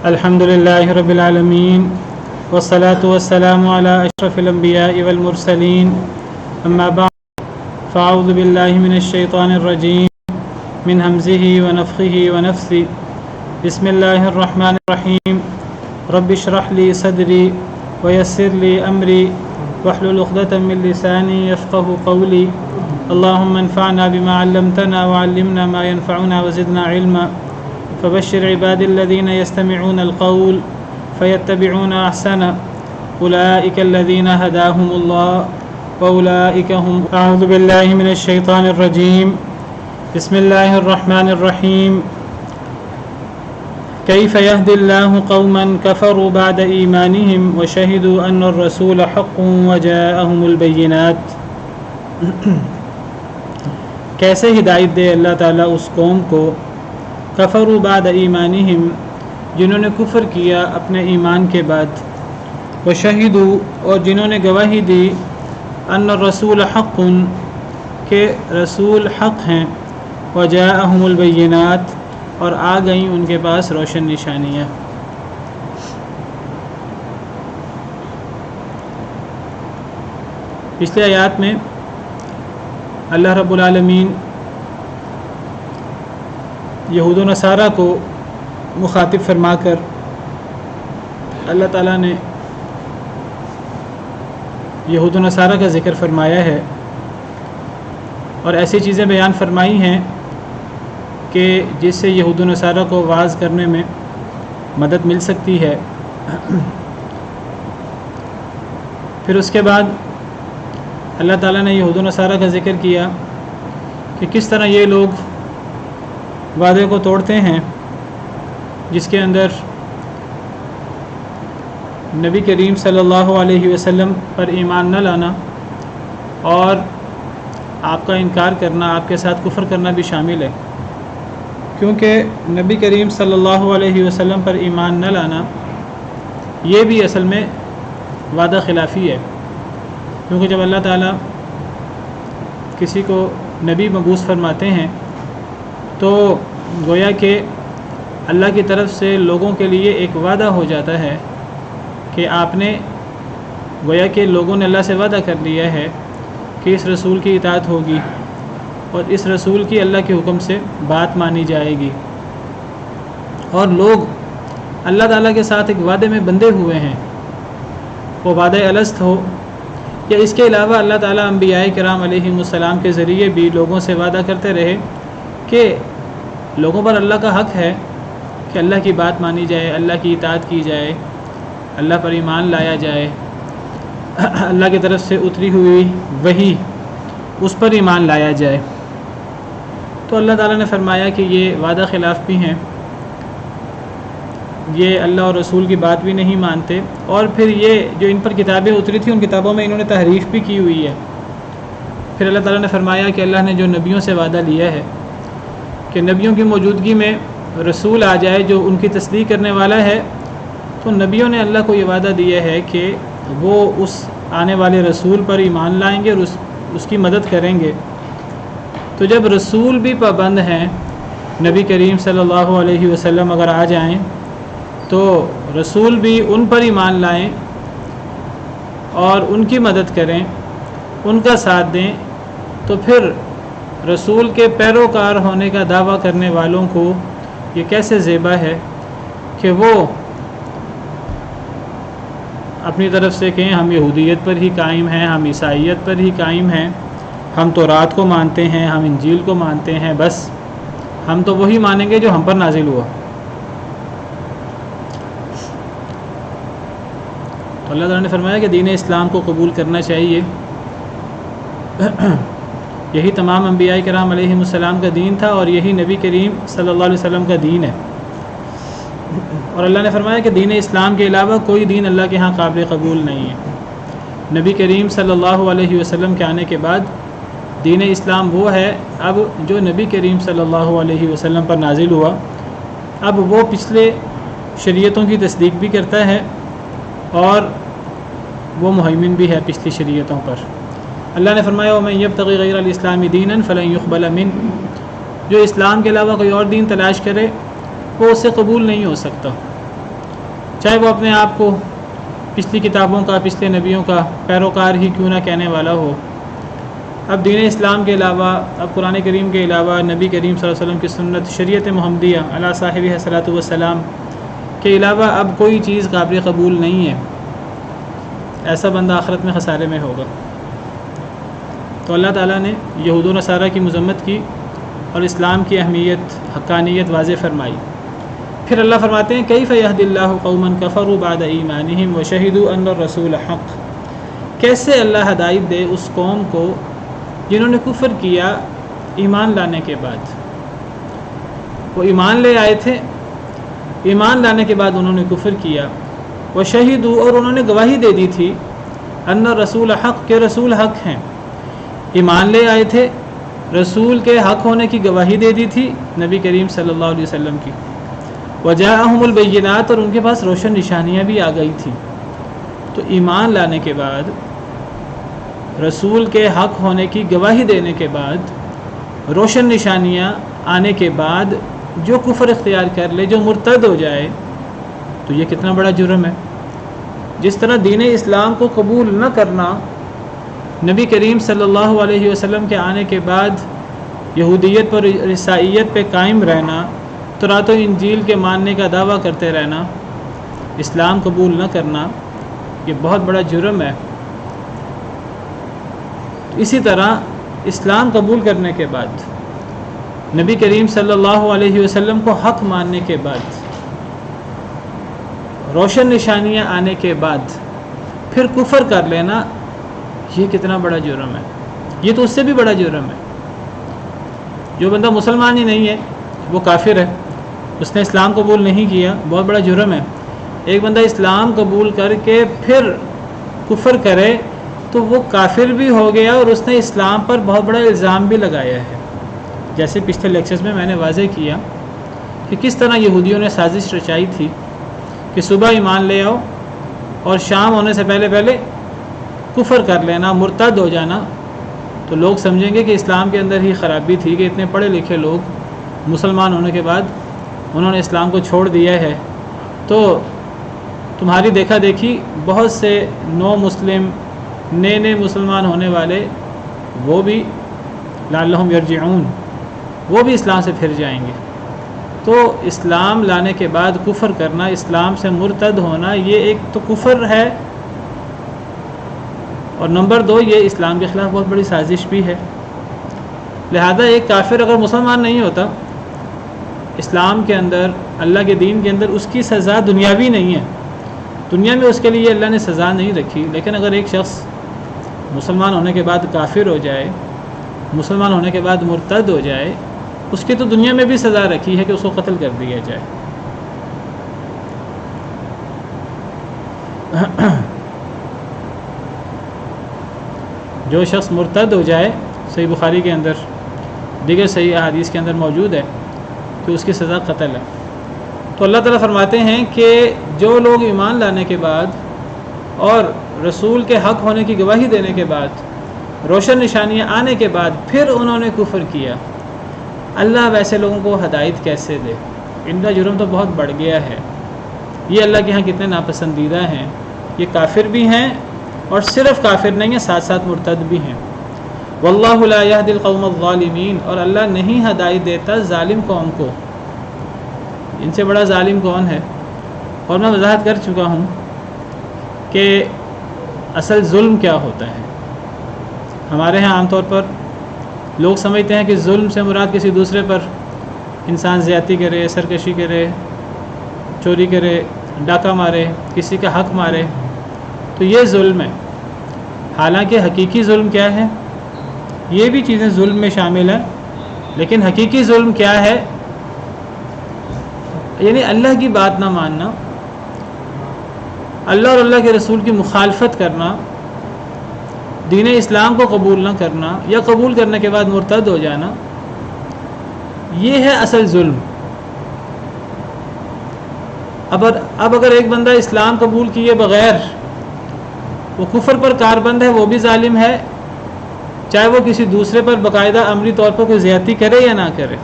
الحمد لله رب العالمين والصلاة والسلام على أشرف الأنبياء والمرسلين أما بعد فأعوذ بالله من الشيطان الرجيم من همزه ونفخه ونفثه بسم الله الرحمن الرحيم رب اشرح لي صدري ويسر لي أمري واحلل عقدة من لساني يفقه قولي اللهم انفعنا بما علمتنا وعلمنا ما ينفعنا وزدنا علما فبشر عبادي الذين يستمعون القول فيتبعون أحسنه أولئك الذين هداهم الله وأولئك هم. أعوذ بالله من الشيطان الرجيم بسم الله الرحمن الرحيم كيف يهدي الله قوما كفروا بعد إيمانهم وشهدوا أن الرسول حق وجاءهم البينات. کیسے ہدایت دے اللہ تعالیٰ اس قوم کو کفروا بعد ایمانہم جنہوں نے کفر کیا اپنے ایمان کے بعد، وشہدوا اور جنہوں نے گواہی دی ان الرسول حق کہ رسول حق ہیں، وجاءہم البینات اور آ گئیں ان کے پاس روشن نشانیاں. پچھلے آیات میں اللہ رب العالمین یہود و نصارہ کو مخاطب فرما کر اللہ تعالیٰ نے یہود و نصارہ کا ذکر فرمایا ہے اور ایسی چیزیں بیان فرمائی ہیں کہ جس سے یہود و نصارہ کو واعظ کرنے میں مدد مل سکتی ہے. پھر اس کے بعد اللہ تعالیٰ نے یہود و نصارہ کا ذکر کیا کہ کس طرح یہ لوگ وعدے کو توڑتے ہیں جس کے اندر نبی کریم صلی اللہ علیہ وسلم پر ایمان نہ لانا اور آپ کا انکار کرنا، آپ کے ساتھ کفر کرنا بھی شامل ہے، کیونکہ نبی کریم صلی اللہ علیہ وسلم پر ایمان نہ لانا یہ بھی اصل میں وعدہ خلافی ہے. کیونکہ جب اللہ تعالیٰ کسی کو نبی مبعوث فرماتے ہیں تو گویا کہ اللہ کی طرف سے لوگوں کے لیے ایک وعدہ ہو جاتا ہے کہ آپ نے گویا کہ لوگوں نے اللہ سے وعدہ کر لیا ہے کہ اس رسول کی اطاعت ہوگی اور اس رسول کی اللہ کے حکم سے بات مانی جائے گی. اور لوگ اللہ تعالیٰ کے ساتھ ایک وعدے میں بندھے ہوئے ہیں، وہ وعدہ الست ہو یا اس کے علاوہ اللہ تعالیٰ انبیاء کرام علیہم السلام کے ذریعے بھی لوگوں سے وعدہ کرتے رہے کہ لوگوں پر اللہ کا حق ہے کہ اللہ کی بات مانی جائے، اللہ کی اطاعت کی جائے، اللہ پر ایمان لایا جائے، اللہ کی طرف سے اتری ہوئی وحی اس پر ایمان لایا جائے. تو اللہ تعالیٰ نے فرمایا کہ یہ وعدہ خلاف بھی ہیں، یہ اللہ اور رسول کی بات بھی نہیں مانتے، اور پھر یہ جو ان پر کتابیں اتری تھیں ان کتابوں میں انہوں نے تحریف بھی کی ہوئی ہے. پھر اللہ تعالیٰ نے فرمایا کہ اللہ نے جو نبیوں سے وعدہ لیا ہے کہ نبیوں کی موجودگی میں رسول آ جائے جو ان کی تصدیق کرنے والا ہے، تو نبیوں نے اللہ کو یہ وعدہ دیا ہے کہ وہ اس آنے والے رسول پر ایمان لائیں گے اور اس کی مدد کریں گے. تو جب رسول بھی پابند ہیں، نبی کریم صلی اللہ علیہ وسلم اگر آ جائیں تو رسول بھی ان پر ایمان لائیں اور ان کی مدد کریں، ان کا ساتھ دیں، تو پھر رسول کے پیروکار ہونے کا دعویٰ کرنے والوں کو یہ کیسے زیبا ہے کہ وہ اپنی طرف سے کہیں ہم یہودیت پر ہی قائم ہیں، ہم عیسائیت پر ہی قائم ہیں، ہم تورات کو مانتے ہیں، ہم انجیل کو مانتے ہیں، بس ہم تو وہی مانیں گے جو ہم پر نازل ہوا. تو اللہ تعالیٰ نے فرمایا کہ دین اسلام کو قبول کرنا چاہیے. یہی تمام انبیاء کرام علیہم السلام کا دین تھا اور یہی نبی کریم صلی اللہ علیہ وسلم کا دین ہے. اور اللہ نے فرمایا کہ دین اسلام کے علاوہ کوئی دین اللہ کے ہاں قابل قبول نہیں ہے. نبی کریم صلی اللہ علیہ وسلم کے آنے کے بعد دین اسلام وہ ہے اب جو نبی کریم صلی اللہ علیہ وسلم پر نازل ہوا. اب وہ پچھلے شریعتوں کی تصدیق بھی کرتا ہے اور وہ مہیمن بھی ہے پچھلی شریعتوں پر. اللہ نے فرمایا وَمَن يَبْتَغِ غَيْرَ الْإِسْلَامِ دِينًا فَلَن يُقْبَلَ مِنْهُ، جو اسلام کے علاوہ کوئی اور دین تلاش کرے وہ اس سے قبول نہیں ہو سکتا. چاہے وہ اپنے آپ کو پچھلی کتابوں کا، پچھلے نبیوں کا پیروکار ہی کیوں نہ کہنے والا ہو۔ اب دین اسلام کے علاوہ، اب قرآن کریم کے علاوہ، نبی کریم صلی اللہ علیہ وسلم کی سنت، شریعت محمدیہ علی صاحبہ الصلاۃ والسلام کے علاوہ اب کوئی چیز قابل قبول نہیں ہے، ایسا بندہ آخرت میں خسارے میں ہوگا۔ تو اللہ تعالیٰ نے یہود و نصارہ کی مذمت کی اور اسلام کی اہمیت، حقانیت واضح فرمائی۔ پھر اللہ فرماتے ہیں کیف یہدی اللہ قوما کفروا بعد ایمانہم وشہدوا ان الرسول حق، کیسے اللہ ہدایت دے اس قوم کو جنہوں نے کفر کیا ایمان لانے کے بعد۔ وہ ایمان لے آئے تھے، ایمان لانے کے بعد انہوں نے کفر کیا، وشہدوا اور انہوں نے گواہی دے دی تھی، ان الرسول حق کہ رسول حق ہیں۔ ایمان لے آئے تھے، رسول کے حق ہونے کی گواہی دے دی تھی نبی کریم صلی اللہ علیہ وسلم کی، وجاءہم البینات اور ان کے پاس روشن نشانیاں بھی آ گئی تھیں۔ تو ایمان لانے کے بعد، رسول کے حق ہونے کی گواہی دینے کے بعد، روشن نشانیاں آنے کے بعد جو کفر اختیار کر لے، جو مرتد ہو جائے، تو یہ کتنا بڑا جرم ہے۔ جس طرح دین اسلام کو قبول نہ کرنا، نبی کریم صلی اللہ علیہ وسلم کے آنے کے بعد یہودیت پر، عیسائیت پہ قائم رہنا، تورات و انجیل کے ماننے کا دعویٰ کرتے رہنا، اسلام قبول نہ کرنا، یہ بہت بڑا جرم ہے۔ اسی طرح اسلام قبول کرنے کے بعد، نبی کریم صلی اللہ علیہ وسلم کو حق ماننے کے بعد، روشن نشانیاں آنے کے بعد پھر کفر کر لینا، یہ کتنا بڑا جرم ہے۔ یہ تو اس سے بھی بڑا جرم ہے۔ جو بندہ مسلمان ہی نہیں ہے وہ کافر ہے، اس نے اسلام قبول نہیں کیا، بہت بڑا جرم ہے۔ ایک بندہ اسلام قبول کر کے پھر کفر کرے تو وہ کافر بھی ہو گیا اور اس نے اسلام پر بہت بڑا الزام بھی لگایا ہے۔ جیسے پچھلے لیکچرز میں نے واضح کیا کہ کس طرح یہودیوں نے سازش رچائی تھی کہ صبح ایمان لے آؤ اور شام ہونے سے پہلے پہلے کفر کر لینا، مرتد ہو جانا، تو لوگ سمجھیں گے کہ اسلام کے اندر ہی خرابی تھی کہ اتنے پڑھے لکھے لوگ مسلمان ہونے کے بعد انہوں نے اسلام کو چھوڑ دیا ہے۔ تو تمہاری دیکھا دیکھی بہت سے نو مسلم، نئے مسلمان ہونے والے، وہ بھی لعلہم یرجعون، وہ بھی اسلام سے پھر جائیں گے۔ تو اسلام لانے کے بعد کفر کرنا، اسلام سے مرتد ہونا، یہ ایک تو کفر ہے، اور نمبر دو یہ اسلام کے خلاف بہت بڑی سازش بھی ہے۔ لہذا ایک کافر اگر مسلمان نہیں ہوتا اسلام کے اندر، اللہ کے دین کے اندر، اس کی سزا دنیاوی نہیں ہے، دنیا میں اس کے لیے اللہ نے سزا نہیں رکھی۔ لیکن اگر ایک شخص مسلمان ہونے کے بعد کافر ہو جائے، مسلمان ہونے کے بعد مرتد ہو جائے، اس کی تو دنیا میں بھی سزا رکھی ہے کہ اس کو قتل کر دیا جائے۔ جو شخص مرتد ہو جائے، صحیح بخاری کے اندر، دیگر صحیح احادیث کے اندر موجود ہے کہ اس کی سزا قتل ہے۔ تو اللہ تعالیٰ فرماتے ہیں کہ جو لوگ ایمان لانے کے بعد اور رسول کے حق ہونے کی گواہی دینے کے بعد، روشن نشانیاں آنے کے بعد پھر انہوں نے کفر کیا، اللہ ویسے لوگوں کو ہدایت کیسے دے؟ ان کا جرم تو بہت بڑھ گیا ہے۔ یہ اللہ کے ہاں کتنے ناپسندیدہ ہیں۔ یہ کافر بھی ہیں اور صرف کافر نہیں ہیں، ساتھ ساتھ مرتد بھی ہیں۔ واللہ لا یہدی القوم الظالمین، اور اللہ نہیں ہدایت دیتا ظالم قوم کو۔ ان سے بڑا ظالم کون ہے؟ اور میں وضاحت کر چکا ہوں کہ اصل ظلم کیا ہوتا ہے۔ ہمارے ہاں عام طور پر لوگ سمجھتے ہیں کہ ظلم سے مراد کسی دوسرے پر انسان زیادتی کرے، سرکشی کرے، چوری کرے، ڈاکہ مارے، کسی کا حق مارے، تو یہ ظلم ہے۔ حالانکہ حقیقی ظلم کیا ہے؟ یہ بھی چیزیں ظلم میں شامل ہیں، لیکن حقیقی ظلم کیا ہے؟ یعنی اللہ کی بات نہ ماننا، اللہ اور اللہ کے رسول کی مخالفت کرنا، دین اسلام کو قبول نہ کرنا، یا قبول کرنے کے بعد مرتد ہو جانا، یہ ہے اصل ظلم۔ اب اگر ایک بندہ اسلام قبول کیے بغیر وہ کفر پر کاربند ہے، وہ بھی ظالم ہے، چاہے وہ کسی دوسرے پر باقاعدہ عملی طور پر کوئی زیادتی کرے یا نہ کرے،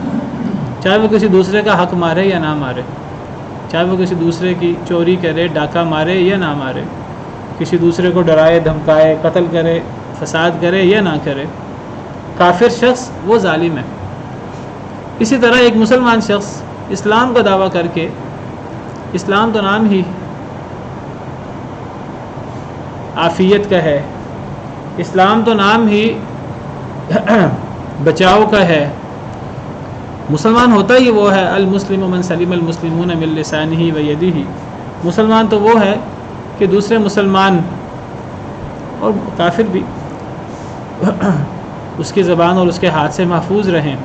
چاہے وہ کسی دوسرے کا حق مارے یا نہ مارے، چاہے وہ کسی دوسرے کی چوری کرے، ڈاکہ مارے یا نہ مارے، کسی دوسرے کو ڈرائے دھمکائے، قتل کرے، فساد کرے یا نہ کرے، کافر شخص وہ ظالم ہے۔ اسی طرح ایک مسلمان شخص اسلام کا دعویٰ کر کے، اسلام تو نام ہی عافیت کا ہے، اسلام تو نام ہی بچاؤ کا ہے، مسلمان ہوتا ہی وہ ہے، المسلم من سلم المسلمون من لسانہ و یدہ، مسلمان تو وہ ہے کہ دوسرے مسلمان اور کافر بھی اس کی زبان اور اس کے ہاتھ سے محفوظ رہیں۔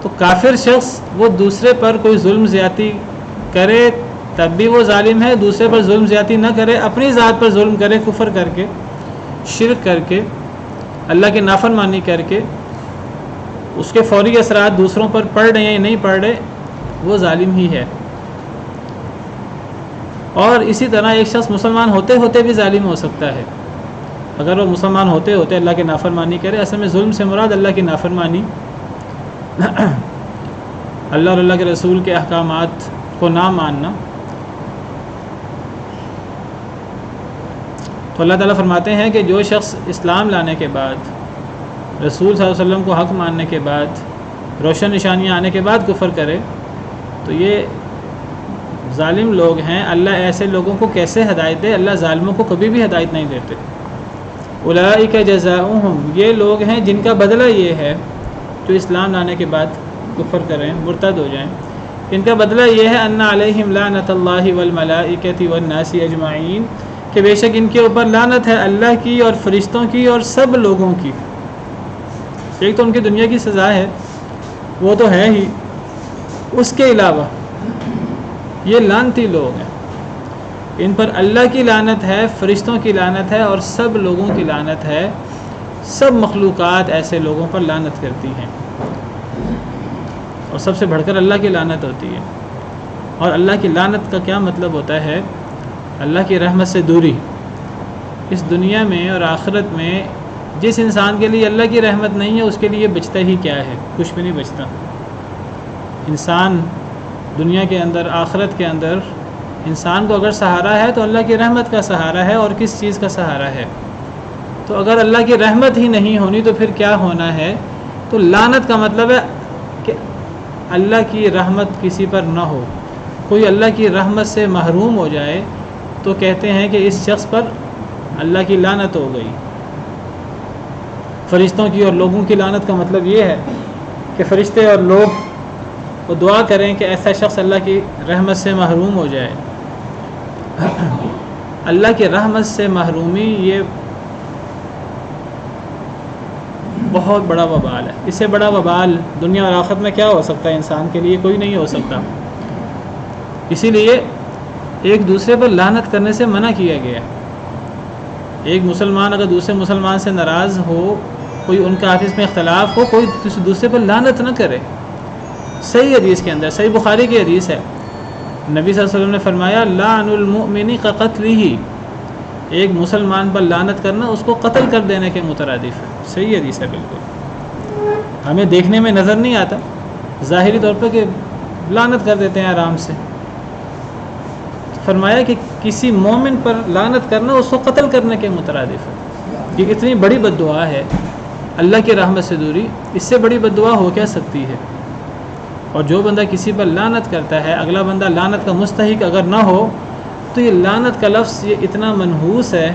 تو کافر شخص وہ دوسرے پر کوئی ظلم زیادتی کرے تب بھی وہ ظالم ہے، دوسرے پر ظلم زیادتی نہ کرے، اپنی ذات پر ظلم کرے، کفر کر کے، شرک کر کے، اللہ کی نافرمانی کر کے، اس کے فوری اثرات دوسروں پر پڑ رہے ہیں یا نہیں پڑ رہے، وہ ظالم ہی ہے۔ اور اسی طرح ایک شخص مسلمان ہوتے ہوتے بھی ظالم ہو سکتا ہے، اگر وہ مسلمان ہوتے ہوتے اللہ کی نافرمانی کرے۔ اصل میں ظلم سے مراد اللہ کی نافرمانی، اللہ اور اللہ کے رسول کے احکامات کو نہ ماننا۔ تو اللہ تعالیٰ فرماتے ہیں کہ جو شخص اسلام لانے کے بعد، رسول صلی اللہ علیہ وسلم کو حق ماننے کے بعد، روشن نشانیاں آنے کے بعد کفر کرے تو یہ ظالم لوگ ہیں۔ اللہ ایسے لوگوں کو کیسے ہدایت دے؟ اللہ ظالموں کو کبھی بھی ہدایت نہیں دیتے۔ اولئک جزاؤہم، یہ لوگ ہیں جن کا بدلہ یہ ہے جو اسلام لانے کے بعد کفر کریں، مرتد ہو جائیں، ان کا بدلہ یہ ہے ان علیہم لعنت اللہ والملائکۃ والناس اجمعین، کہ بے شک ان کے اوپر لعنت ہے اللہ کی اور فرشتوں کی اور سب لوگوں کی۔ ایک تو ان کی دنیا کی سزا ہے، وہ تو ہے ہی، اس کے علاوہ یہ لعنتی لوگ ہیں، ان پر اللہ کی لعنت ہے، فرشتوں کی لعنت ہے اور سب لوگوں کی لعنت ہے۔ سب مخلوقات ایسے لوگوں پر لعنت کرتی ہیں، اور سب سے بڑھ کر اللہ کی لعنت ہوتی ہے۔ اور اللہ کی لعنت کا کیا مطلب ہوتا ہے؟ اللہ کی رحمت سے دوری۔ اس دنیا میں اور آخرت میں جس انسان کے لیے اللہ کی رحمت نہیں ہے، اس کے لیے بچتا ہی کیا ہے؟ کچھ بھی نہیں بچتا۔ انسان دنیا کے اندر، آخرت کے اندر انسان کو اگر سہارا ہے تو اللہ کی رحمت کا سہارا ہے، اور کس چیز کا سہارا ہے؟ تو اگر اللہ کی رحمت ہی نہیں ہونی تو پھر کیا ہونا ہے؟ تو لعنت کا مطلب ہے کہ اللہ کی رحمت کسی پر نہ ہو، کوئی اللہ کی رحمت سے محروم ہو جائے تو کہتے ہیں کہ اس شخص پر اللہ کی لعنت ہو گئی۔ فرشتوں کی اور لوگوں کی لعنت کا مطلب یہ ہے کہ فرشتے اور لوگ وہ دعا کریں کہ ایسا شخص اللہ کی رحمت سے محروم ہو جائے۔ اللہ کی رحمت سے محرومی یہ بہت بڑا وبال ہے، اس سے بڑا وبال دنیا اور آخرت میں کیا ہو سکتا ہے؟ انسان کے لیے کوئی نہیں ہو سکتا۔ اسی لیے ایک دوسرے پر لعنت کرنے سے منع کیا گیا ہے۔ ایک مسلمان اگر دوسرے مسلمان سے ناراض ہو، کوئی ان کا آپس میں اختلاف ہو، کوئی دوسرے پر لعنت نہ کرے۔ صحیح حدیث کے اندر، صحیح بخاری کی حدیث ہے، نبی صلی اللہ علیہ وسلم نے فرمایا لعن المؤمن کقتلہ، ایک مسلمان پر لعنت کرنا اس کو قتل کر دینے کے مترادف ہے۔ صحیح حدیث ہے، بالکل ہمیں دیکھنے میں نظر نہیں آتا ظاہری طور پہ کہ لعنت کر دیتے ہیں آرام سے۔ فرمایا کہ کسی مومن پر لعنت کرنا اس کو قتل کرنے کے مترادف ہے۔ یہ اتنی بڑی بد دعا ہے، اللہ کی رحمت سے دوری، اس سے بڑی بد دعا ہو کیا سکتی ہے؟ اور جو بندہ کسی پر لعنت کرتا ہے، اگلا بندہ لعنت کا مستحق اگر نہ ہو تو یہ لعنت کا لفظ یہ اتنا منحوس ہے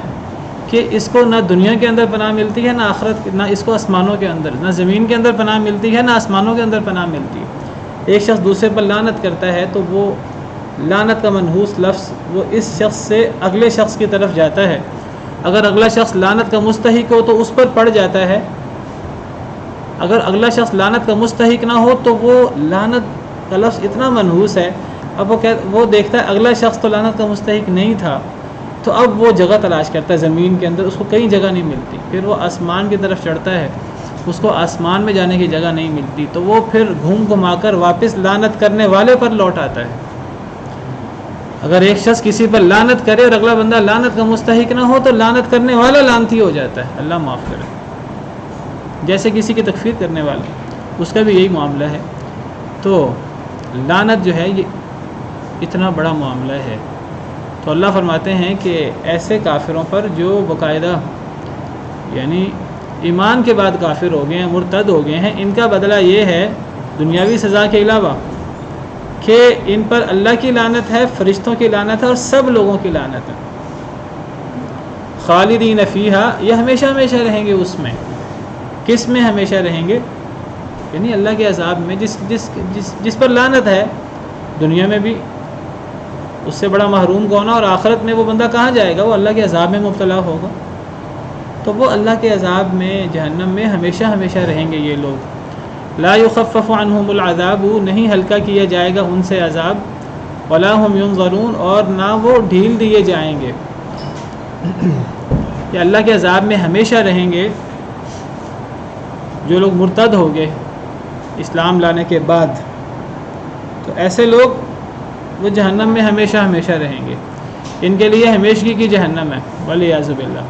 کہ اس کو نہ دنیا کے اندر پناہ ملتی ہے، نہ آخرت، نہ اس کو آسمانوں کے اندر، نہ زمین کے اندر پناہ ملتی ہے، نہ آسمانوں کے اندر پناہ ملتی ہے۔ ایک شخص دوسرے پر لعنت کرتا ہے تو وہ لعنت کا منحوس لفظ وہ اس شخص سے اگلے شخص کی طرف جاتا ہے۔ اگر اگلا شخص لعنت کا مستحق ہو تو اس پر پڑ جاتا ہے، اگر اگلا شخص لعنت کا مستحق نہ ہو تو وہ لعنت کا لفظ اتنا منحوس ہے، اب وہ دیکھتا ہے اگلا شخص تو لعنت کا مستحق نہیں تھا، تو اب وہ جگہ تلاش کرتا ہے زمین کے اندر، اس کو کہیں جگہ نہیں ملتی، پھر وہ آسمان کی طرف چڑھتا ہے، اس کو آسمان میں جانے کی جگہ نہیں ملتی، تو وہ پھر گھوم گھما کر واپس لعنت کرنے والے پر لوٹ آتا ہے۔ اگر ایک شخص کسی پر لعنت کرے اور اگلا بندہ لعنت کا مستحق نہ ہو تو لعنت کرنے والا لعنتی ہو جاتا ہے، اللہ معاف کرے۔ جیسے کسی کی تکفیر کرنے والا، اس کا بھی یہی معاملہ ہے۔ تو لعنت جو ہے یہ اتنا بڑا معاملہ ہے۔ تو اللہ فرماتے ہیں کہ ایسے کافروں پر جو باقاعدہ یعنی ایمان کے بعد کافر ہو گئے ہیں، مرتد ہو گئے ہیں، ان کا بدلہ یہ ہے دنیاوی سزا کے علاوہ کہ ان پر اللہ کی لعنت ہے، فرشتوں کی لعنت ہے اور سب لوگوں کی لعنت ہے۔ خالدین فیہا، یہ ہمیشہ ہمیشہ رہیں گے اس میں۔ کس میں ہمیشہ رہیں گے؟ یعنی اللہ کے عذاب میں۔ جس پر لعنت ہے دنیا میں بھی اس سے بڑا محروم کون ہے، اور آخرت میں وہ بندہ کہاں جائے گا؟ وہ اللہ کے عذاب میں مبتلا ہوگا۔ تو وہ اللہ کے عذاب میں، جہنم میں ہمیشہ ہمیشہ رہیں گے یہ لوگ۔ لا یخفف عنہم العذاب، نہیں ہلکا کیا جائے گا ان سے عذاب، ولا ہم ینظرون، اور نہ وہ ڈھیل دیے جائیں گے۔ کہ اللہ کے عذاب میں ہمیشہ رہیں گے جو لوگ مرتد ہو گئے اسلام لانے کے بعد، تو ایسے لوگ وہ جہنم میں ہمیشہ ہمیشہ رہیں گے، ان کے لیے ہمیشگی کی جہنم ہے، والعیاذ باللہ۔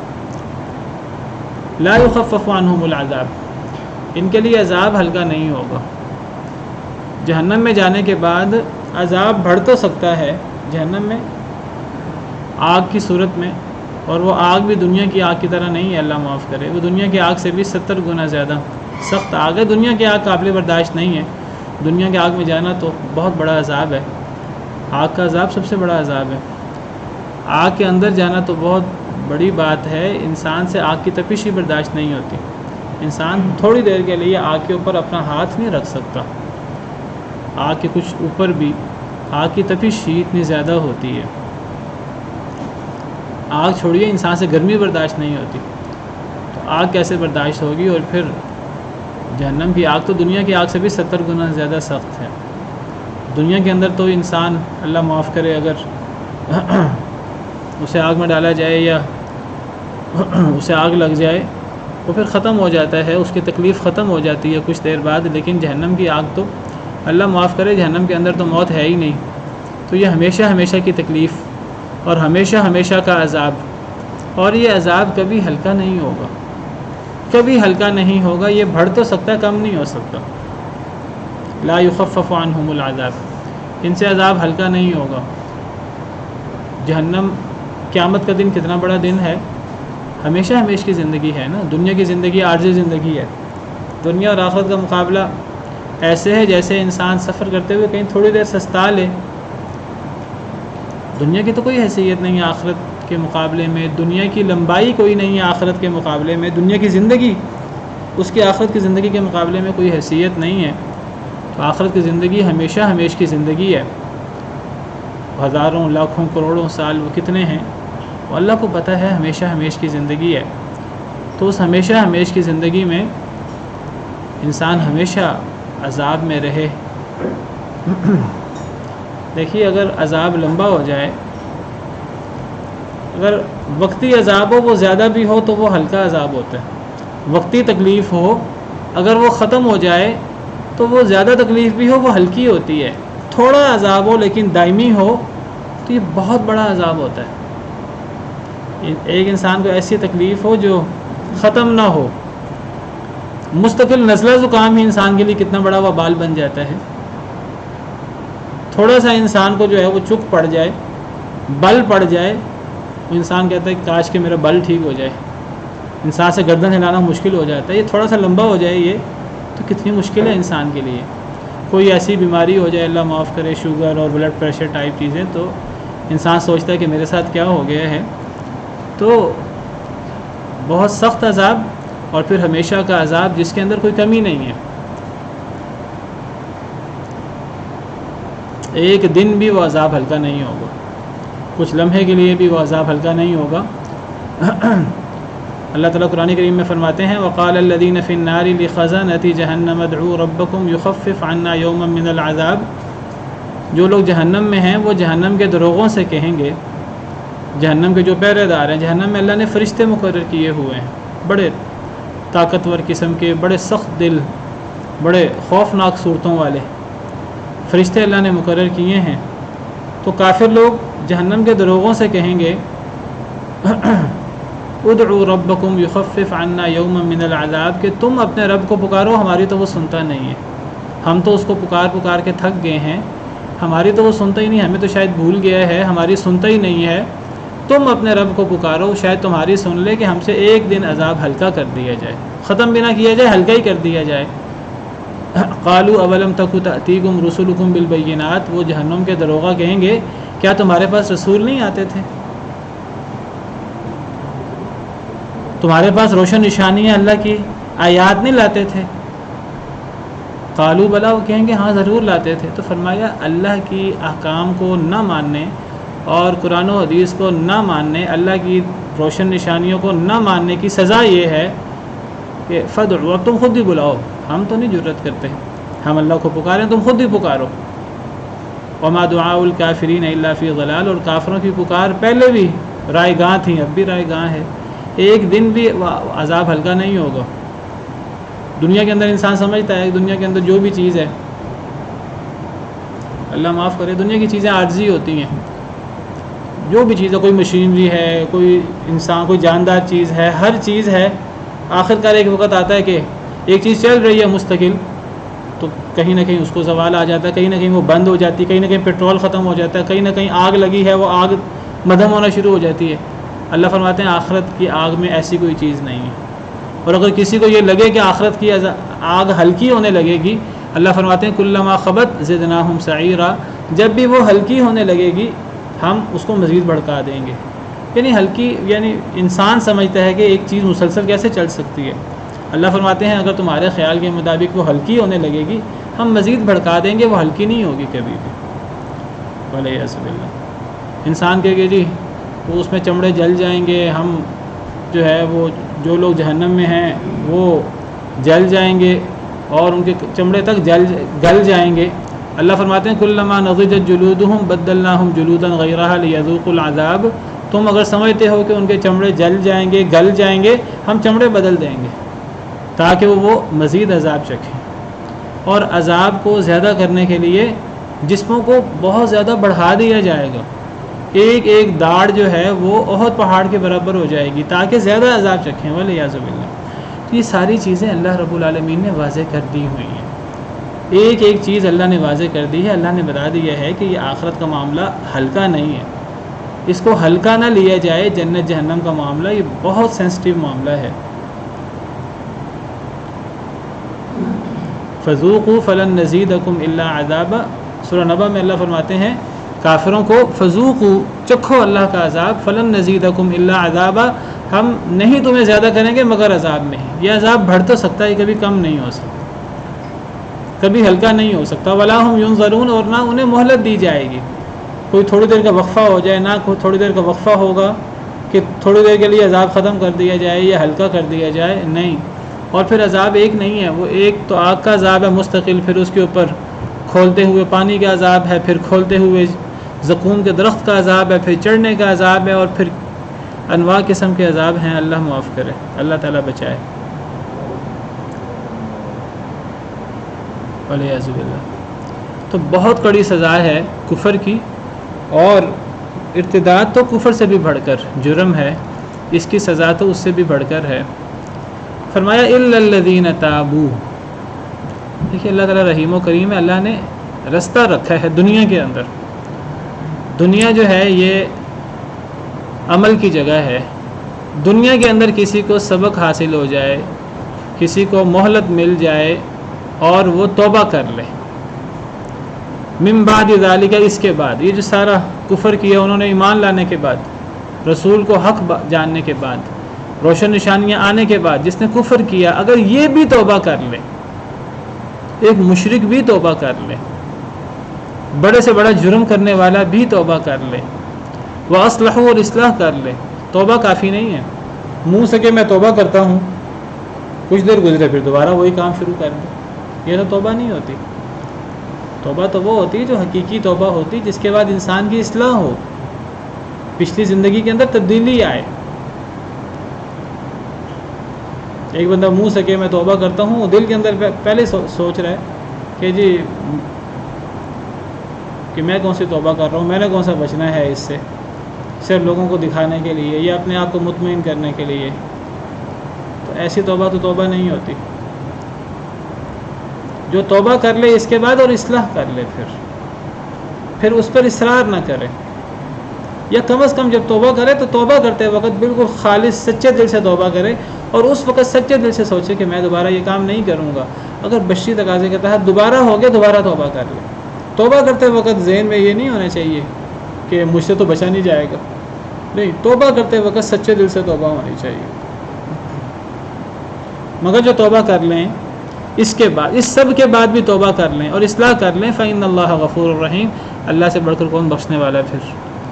لا یخفف عنہم العذاب، ان کے لیے عذاب ہلکا نہیں ہوگا۔ جہنم میں جانے کے بعد عذاب بڑھ تو سکتا ہے جہنم میں آگ کی صورت میں، اور وہ آگ بھی دنیا کی آگ کی طرح نہیں ہے، اللہ معاف کرے، وہ دنیا کی آگ سے بھی 70 گنا زیادہ سخت آگ ہے۔ دنیا کی آگ قابل برداشت نہیں ہے، دنیا کی آگ میں جانا تو بہت بڑا عذاب ہے، آگ کا عذاب سب سے بڑا عذاب ہے۔ آگ کے اندر جانا تو بہت بڑی بات ہے، انسان سے آگ کی تپش ہی برداشت نہیں ہوتی، انسان تھوڑی دیر کے لیے آگ کے اوپر اپنا ہاتھ نہیں رکھ سکتا، آگ کے کچھ اوپر بھی آگ کی تپش ہی اتنی زیادہ ہوتی ہے۔ آگ چھوڑیے، انسان سے گرمی برداشت نہیں ہوتی، تو آگ کیسے برداشت ہوگی؟ اور پھر جہنم کی آگ تو دنیا کی آگ سے بھی 70 گنا زیادہ سخت ہے۔ دنیا کے اندر تو انسان اللہ معاف کرے اگر اسے آگ میں ڈالا جائے یا اسے آگ لگ جائے وہ پھر ختم ہو جاتا ہے، اس کی تکلیف ختم ہو جاتی ہے کچھ دیر بعد، لیکن جہنم کی آگ تو اللہ معاف کرے، جہنم کے اندر تو موت ہے ہی نہیں، تو یہ ہمیشہ ہمیشہ کی تکلیف اور ہمیشہ ہمیشہ کا عذاب، اور یہ عذاب کبھی ہلکا نہیں ہوگا، کبھی ہلکا نہیں ہوگا، یہ بڑھ تو سکتا ہے، کم نہیں ہو سکتا۔ لا یخفف عنہم العذاب، ان سے عذاب ہلکا نہیں ہوگا۔ جہنم قیامت کا دن کتنا بڑا دن ہے، ہمیشہ ہمیشہ کی زندگی ہے نا، دنیا کی زندگی عارضی زندگی ہے، دنیا اور آخرت کا مقابلہ ایسے ہے جیسے انسان سفر کرتے ہوئے کہیں تھوڑی دیر سستا لے، دنیا کی تو کوئی حیثیت نہیں ہے آخرت کے مقابلے میں، دنیا کی لمبائی کوئی نہیں ہے آخرت کے مقابلے میں، دنیا کی زندگی اس کی آخرت کی زندگی کے مقابلے میں کوئی حیثیت نہیں ہے، تو آخرت کی زندگی ہمیشہ ہمیشہ کی زندگی ہے، ہزاروں لاکھوں کروڑوں سال وہ کتنے ہیں وہ اللہ کو پتہ ہے، ہمیشہ ہمیشہ کی زندگی ہے، تو اس ہمیشہ ہمیشہ کی زندگی میں انسان ہمیشہ عذاب میں رہے۔ دیکھیے اگر عذاب لمبا ہو جائے، اگر وقتی عذاب ہو وہ زیادہ بھی ہو تو وہ ہلکا عذاب ہوتا ہے، وقتی تکلیف ہو اگر وہ ختم ہو جائے تو وہ زیادہ تکلیف بھی ہو وہ ہلکی ہوتی ہے، تھوڑا عذاب ہو لیکن دائمی ہو تو یہ بہت بڑا عذاب ہوتا ہے۔ ایک انسان کو ایسی تکلیف ہو جو ختم نہ ہو، مستقل نزلہ زکام ہی انسان کے لیے کتنا بڑا وبال بن جاتا ہے، تھوڑا سا انسان کو جو ہے وہ چک پڑ جائے، بل پڑ جائے، وہ انسان کہتا ہے کہ کاش کہ میرا بل ٹھیک ہو جائے، انسان سے گردن ہلانا مشکل ہو جاتا ہے، یہ تھوڑا سا لمبا ہو جائے یہ تو کتنی مشکل ہے انسان کے لیے۔ کوئی ایسی بیماری ہو جائے اللہ معاف کرے، شوگر اور بلڈ پریشر ٹائپ چیزیں، تو انسان سوچتا ہے کہ میرے ساتھ کیا ہو گیا ہے، تو بہت سخت عذاب اور پھر ہمیشہ کا عذاب جس کے اندر کوئی کمی نہیں ہے، ایک دن بھی وہ عذاب ہلکا نہیں ہوگا، کچھ لمحے کے لیے بھی وہ عذاب ہلکا نہیں ہوگا۔ اللہ تعالیٰ قرآن کریم میں فرماتے ہیں وَقَالَ الَّذِينَ فِي النَّارِ لِخَزَنَةِ جَهَنَّمَ ادْعُوا رَبَّكُمْ يُخَفِّفْ عَنَّا يَوْمًا مِّنَ الْعَذَابِ، جو لوگ جہنم میں ہیں وہ جہنم کے دروغوں سے کہیں گے، جہنم کے جو پہرے دار ہیں، جہنم میں اللہ نے فرشتے مقرر کیے ہوئے ہیں، بڑے طاقتور قسم کے، بڑے سخت دل، بڑے خوفناک صورتوں والے فرشتے اللہ نے مقرر کیے ہیں، تو کافر لوگ جہنم کے دروغوں سے کہیں گے ادعوا ربکم یخفف عنا یوما من العذاب، کہ تم اپنے رب کو پکارو، ہماری تو وہ سنتا نہیں ہے، ہم تو اس کو پکار پکار کے تھک گئے ہیں، ہماری تو وہ سنتا ہی نہیں، ہمیں تو شاید بھول گیا ہے، ہماری سنتا ہی نہیں ہے، تم اپنے رب کو پکارو، شاید تمہاری سن لے کہ ہم سے ایک دن عذاب ہلکا کر دیا جائے، ختم بھی نہ کیا جائے، ہلکا ہی کر دیا جائے۔ قالوا اولم تک تأتیکم رسلکم بالبینات، وہ جہنم کے دروغہ کہیں گے کیا تمہارے پاس رسول نہیں آتے تھے، تمہارے پاس روشن نشانیاں اللہ کی آیات نہیں لاتے تھے؟ قالوا بلا، وہ کہیں گے ہاں ضرور لاتے تھے۔ تو فرمایا اللہ کی احکام کو نہ ماننے اور قرآن و حدیث کو نہ ماننے، اللہ کی روشن نشانیوں کو نہ ماننے کی سزا یہ ہے کہ فدعوا، تم خود ہی بلاؤ، ہم تو نہیں جرت کرتے، ہم اللہ کو پکاریں، تم خود ہی پکارو۔ وما دعاء الکافرین الا فی ضلال، اور کافروں کی پکار پہلے بھی رائے گاہ تھیں، اب بھی رائے گاہ ہے، ایک دن بھی عذاب ہلکا نہیں ہوگا۔ دنیا کے اندر انسان سمجھتا ہے کہ دنیا کے اندر جو بھی چیز ہے، اللہ معاف کرے، دنیا کی چیزیں عارضی ہوتی ہیں، جو بھی چیز ہے، کوئی مشینری ہے، کوئی انسان، کوئی جاندار چیز ہے، ہر چیز ہے، آخرکار ایک وقت آتا ہے کہ ایک چیز چل رہی ہے مستقل، تو کہیں نہ کہیں اس کو زوال آ جاتا ہے، کہیں نہ کہیں وہ بند ہو جاتی ہے، کہیں نہ کہیں پیٹرول ختم ہو جاتا ہے، کہیں نہ کہیں آگ لگی ہے، وہ آگ مدھم ہونا شروع ہو جاتی ہے۔ اللہ فرماتے ہیں آخرت کی آگ میں ایسی کوئی چیز نہیں ہے، اور اگر کسی کو یہ لگے کہ آخرت کی آگ ہلکی ہونے لگے گی، اللہ فرماتے ہیں کلما خبت زدناہم سعیرا، جب بھی وہ ہلکی ہونے لگے گی ہم اس کو مزید بھڑکا دیں گے۔ یعنی ہلکی، یعنی انسان سمجھتا ہے کہ ایک چیز مسلسل کیسے چل سکتی ہے، اللہ فرماتے ہیں اگر تمہارے خیال کے مطابق وہ ہلکی ہونے لگے گی ہم مزید بھڑکا دیں گے، وہ ہلکی نہیں ہوگی کبھی بھی۔ ولیعذ باللہ، انسان کہے گے جی وہ اس میں چمڑے جل جائیں گے، ہم جو ہے وہ جو لوگ جہنم میں ہیں وہ جل جائیں گے اور ان کے چمڑے تک گل جائیں گے۔ اللہ فرماتے ہیں کلما نضجت جلودہم بدلناہم جلودا غیرہا لیذوقوا العذاب، تم اگر سمجھتے ہو کہ ان کے چمڑے جل جائیں گے، گل جائیں گے، ہم چمڑے بدل دیں گے تاکہ وہ مزید عذاب چکھیں۔ اور عذاب کو زیادہ کرنے کے لیے جسموں کو بہت زیادہ بڑھا دیا جائے گا، ایک ایک داڑھ جو ہے وہ احد پہاڑ کے برابر ہو جائے گی تاکہ زیادہ عذاب چکھیں، والعیاذ باللہ۔ تو یہ ساری چیزیں اللہ رب العالمین نے واضح کر دی ہوئی ہیں، ایک ایک چیز اللہ نے واضح کر دی ہے، اللہ نے بتا دیا ہے کہ یہ آخرت کا معاملہ ہلکا نہیں ہے، اس کو ہلکا نہ لیا جائے، جنت جہنم کا معاملہ یہ بہت سینسٹیو معاملہ ہے۔ فذوقوا فلن نزیدکم الا عذابا، سورہ نبا میں اللہ فرماتے ہیں کافروں کو فذوقوا، چکھو اللہ کا عذاب، فلن نزیدکم الا عذابا، ہم نہیں تمہیں زیادہ کریں گے مگر عذاب میں ہی۔ یہ عذاب بڑھ تو سکتا ہے، کبھی کم نہیں ہو سکتا، کبھی ہلکا نہیں ہو سکتا۔ ولا ہم ینظرون، اور نہ انہیں مہلت دی جائے گی، کوئی تھوڑی دیر کا وقفہ ہو جائے، نہ کوئی تھوڑی دیر کا وقفہ ہوگا کہ تھوڑی دیر کے لیے عذاب ختم کر دیا جائے یا ہلکا کر دیا جائے، نہیں۔ اور پھر عذاب ایک نہیں ہے، وہ ایک تو آگ کا عذاب ہے مستقل، پھر اس کے اوپر کھولتے ہوئے پانی کا عذاب ہے، پھر کھولتے ہوئے زقوم کے درخت کا عذاب ہے، پھر چڑھنے کا عذاب ہے، اور پھر انواع قسم کے عذاب ہیں۔ اللہ معاف کرے، اللہ تعالیٰ بچائے، والعیاذ باللہ۔ تو بہت کڑی سزا ہے کفر کی، اور ارتداد تو کفر سے بھی بڑھ کر جرم ہے، اس کی سزا تو اس سے بھی بڑھ کر ہے۔ فرمایا الا الذین تابوا، دیکھیے اللہ تعالیٰ رحیم و کریم ہے، اللہ نے رستہ رکھا ہے دنیا کے اندر۔ دنیا جو ہے یہ عمل کی جگہ ہے، دنیا کے اندر کسی کو سبق حاصل ہو جائے، کسی کو مہلت مل جائے اور وہ توبہ کر لے، من بعد ذالک، اس کے بعد، یہ جو سارا کفر کیا انہوں نے ایمان لانے کے بعد، رسول کو حق جاننے کے بعد، روشن نشانیاں آنے کے بعد، جس نے کفر کیا اگر یہ بھی توبہ کر لے، ایک مشرک بھی توبہ کر لے، بڑے سے بڑا جرم کرنے والا بھی توبہ کر لے، وَأَصْلَحُوا، اور اصلاح کر لے، توبہ کافی نہیں ہے، منہ سے کہ میں توبہ کرتا ہوں، کچھ دیر گزرے پھر دوبارہ وہی کام شروع کر دے، یہ تو توبہ نہیں ہوتی۔ توبہ تو وہ ہوتی ہے جو حقیقی توبہ ہوتی، جس کے بعد انسان کی اصلاح ہو، پچھلی زندگی کے اندر تبدیلی آئے۔ ایک بندہ منہ سے کہ میں توبہ کرتا ہوں، دل کے اندر پہلے سوچ رہا ہے کہ جی کہ میں کون سی توبہ کر رہا ہوں، میں نے کون سا بچنا ہے اس سے، صرف لوگوں کو دکھانے کے لیے یا اپنے آپ کو مطمئن کرنے کے لیے، تو ایسی توبہ تو توبہ نہیں ہوتی۔ جو توبہ کر لے اس کے بعد اور اصلاح کر لے، پھر اس پر اصرار نہ کرے، یا کم از کم جب توبہ کرے تو توبہ کرتے وقت بالکل خالص سچے دل سے توبہ کرے، اور اس وقت سچے دل سے سوچے کہ میں دوبارہ یہ کام نہیں کروں گا۔ اگر بشری تقاضے کے تحت دوبارہ ہو گیا دوبارہ توبہ کر لے۔ توبہ کرتے وقت ذہن میں یہ نہیں ہونا چاہیے کہ مجھ سے تو بچا نہیں جائے گا، نہیں، توبہ کرتے وقت سچے دل سے توبہ ہونی چاہیے۔ مگر جو توبہ کر لیں اس کے بعد، اس سب کے بعد بھی توبہ کر لیں اور اصلاح کر لیں، فإن اللہ غفور الرحیم، اللہ سے بڑھ کر کون بخشنے والا ہے، پھر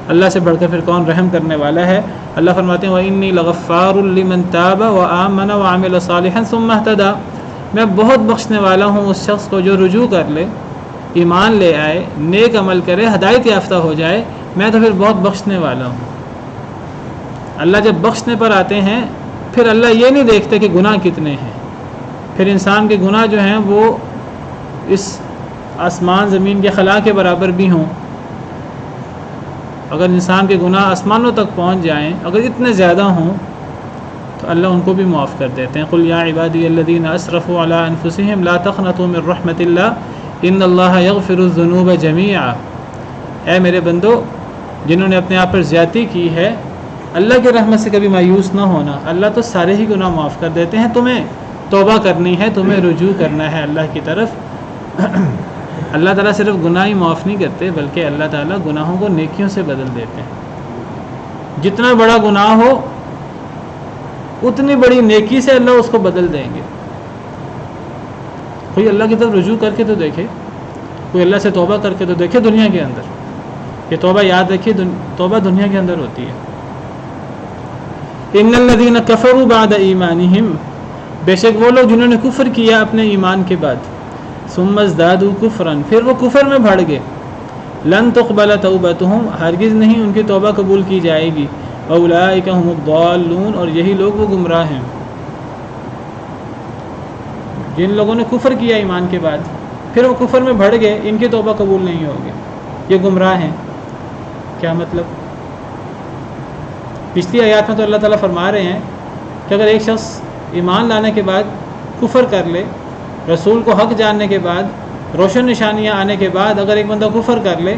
اللہ سے بڑھ کر پھر کون رحم کرنے والا ہے۔ اللہ فرماتے ہیں وإنی لغفار لمن تاب وآمن وعمل صالحا ثم اهتدى، میں بہت بخشنے والا ہوں اس شخص کو جو رجوع کر لے، ایمان لے آئے، نیک عمل کرے، ہدایت یافتہ ہو جائے، میں تو پھر بہت بخشنے والا ہوں۔ اللہ جب بخشنے پر آتے ہیں پھر اللہ یہ نہیں دیکھتے کہ گناہ کتنے ہیں، پھر انسان کے گناہ جو ہیں وہ اس آسمان زمین کے خلا کے برابر بھی ہوں، اگر انسان کے گناہ آسمانوں تک پہنچ جائیں، اگر اتنے زیادہ ہوں تو اللہ ان کو بھی معاف کر دیتے ہیں۔ قل یا عبادی الذین اسرفوا علی انفسہم لا تقنطوا من رحمت اللہ ان اللہ یغفر الذنوب جمیعا، اے میرے بندو جنہوں نے اپنے آپ پر زیادتی کی ہے، اللہ کی رحمت سے کبھی مایوس نہ ہونا، اللہ تو سارے ہی گناہ معاف کر دیتے ہیں، تمہیں توبہ کرنی ہے، تمہیں رجوع کرنا ہے اللہ کی طرف۔ اللہ تعالیٰ صرف گناہ ہی معاف نہیں کرتے بلکہ اللہ تعالیٰ گناہوں کو نیکیوں سے بدل دیتے ہیں، جتنا بڑا گناہ ہو اتنی بڑی نیکی سے اللہ اس کو بدل دیں گے۔ کوئی اللہ کی طرف رجوع کر کے تو دیکھے، کوئی اللہ سے توبہ کر کے تو دیکھے دنیا کے اندر، یہ توبہ یاد رکھیے توبہ دنیا کے اندر ہوتی ہے۔ ان الذین کفروا بعد ایمانہم، بے شک وہ لوگ جنہوں نے کفر کیا اپنے ایمان کے بعد، ثم ازدادوا کفرا، پھر وہ کفر میں بڑھ گئے، لن تقبل توبتہم، ہرگز نہیں ان کی توبہ قبول کی جائے گی، اولئک هم الضالون، اور یہی لوگ وہ گمراہ ہیں۔ جن لوگوں نے کفر کیا ایمان کے بعد پھر وہ کفر میں بڑھ گئے، ان کی توبہ قبول نہیں ہوگی، یہ گمراہ ہیں۔ کیا مطلب؟ پچھلی آیات میں تو اللہ تعالیٰ فرما رہے ہیں کہ اگر ایک شخص ایمان لانے کے بعد کفر کر لے، رسول کو حق جاننے کے بعد، روشن نشانیاں آنے کے بعد اگر ایک بندہ کفر کر لے